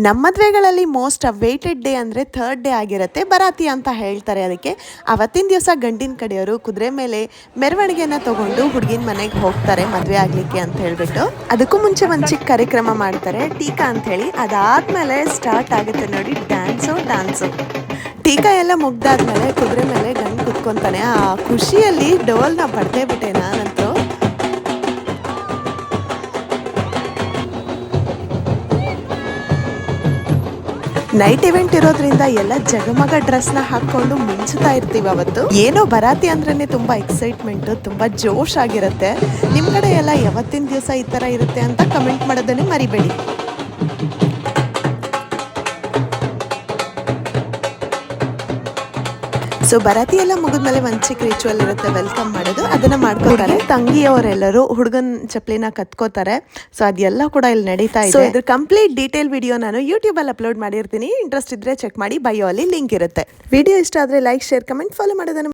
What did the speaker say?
ನಮ್ಮ ಮದುವೆಗಳಲ್ಲಿ most awaited day ಅಂದರೆ ಥರ್ಡ್ ಡೇ ಆಗಿರುತ್ತೆ, ಬರಾತಿ ಅಂತ ಹೇಳ್ತಾರೆ. ಅದಕ್ಕೆ ಅವತ್ತಿನ ದಿವಸ ಗಂಡಿನ ಕಡೆಯವರು ಕುದುರೆ ಮೇಲೆ ಮೆರವಣಿಗೆನ ತಗೊಂಡು ಹುಡುಗಿನ ಮನೆಗೆ ಹೋಗ್ತಾರೆ ಮದುವೆ ಆಗಲಿಕ್ಕೆ ಅಂತ ಹೇಳ್ಬಿಟ್ಟು. ಅದಕ್ಕೂ ಮುಂಚೆ ಒಂದು ಚಿಕ್ಕ ಕಾರ್ಯಕ್ರಮ ಮಾಡ್ತಾರೆ, ಟೀಕಾ ಅಂತ ಹೇಳಿ. ಅದಾದ್ಮೇಲೆ ಸ್ಟಾರ್ಟ್ ಆಗುತ್ತೆ ನೋಡಿ ಡ್ಯಾನ್ಸು. ಟೀಕಾ ಎಲ್ಲ ಮುಗ್ದಾದ್ಮೇಲೆ ಕುದುರೆ ಮೇಲೆ ಗಂಡು ಕುತ್ಕೊಂತಾನೆ. ಆ ಖುಷಿಯಲ್ಲಿ ಡೋಲ್ನ ಬಡ್ದೇ ಬಿಟ್ಟೆ ನಾನಂತೂ. ನೈಟ್ ಇವೆಂಟ್ ಇರೋದ್ರಿಂದ ಎಲ್ಲ ಜಗಮಗ ಡ್ರೆಸ್ನ ಹಾಕೊಂಡು ಮಿಂಚುತ್ತಾ ಇರ್ತೀವಿ ಅವತ್ತು. ಏನೋ ಬರಾತಿ ಅಂದ್ರೇನೆ ತುಂಬಾ ಎಕ್ಸೈಟ್ಮೆಂಟ್, ತುಂಬಾ ಜೋಶ್ ಆಗಿರುತ್ತೆ. ನಿಮ್ ಕಡೆ ಎಲ್ಲ ಯಾವತ್ತಿನ ದಿವಸ ಈ ತರ ಇರುತ್ತೆ ಅಂತ ಕಮೆಂಟ್ ಮಾಡೋದನ್ನೇ ಮರಿಬೇಡಿ. ಸೊ ಬರಾತಿ ಎಲ್ಲ ಮುಗಿದ್ಮೇಲೆ ಒಂದು ಚಿಕ್ಕ ರಿಚುವಲ್ ಇರುತ್ತೆ, ವೆಲ್ಕಮ್ ಮಾಡೋದು. ಅದನ್ನ ಮಾಡ್ಕೋತಾರೆ. ತಂಗಿಯವರೆಲ್ಲರೂ ಹುಡುಗನ್ ಚಪ್ಪಲಿನ ಕತ್ಕೋತಾರೆ. ಸೊ ಅದೆಲ್ಲ ಕೂಡ ಇಲ್ಲಿ ನಡೀತಾ ಇದೆ. ಇದ್ರ ಕಂಪ್ಲೀಟ್ ಡೀಟೇಲ್ ವಿಡಿಯೋ ನಾನು ಯೂಟ್ಯೂಬ್ ಅಲ್ಲಿ ಅಪ್ಲೋಡ್ ಮಾಡಿರ್ತೀನಿ. ಇಂಟ್ರೆಸ್ಟ್ ಇದ್ರೆ ಚೆಕ್ ಮಾಡಿ, ಬಯೋ ಅಲ್ಲಿ ಲಿಂಕ್ ಇರುತ್ತೆ. ವಿಡಿಯೋ ಇಷ್ಟ ಆದ್ರೆ ಲೈಕ್, ಶೇರ್, ಕಮೆಂಟ್, ಫಾಲೋ ಮಾಡೋದನ್ನ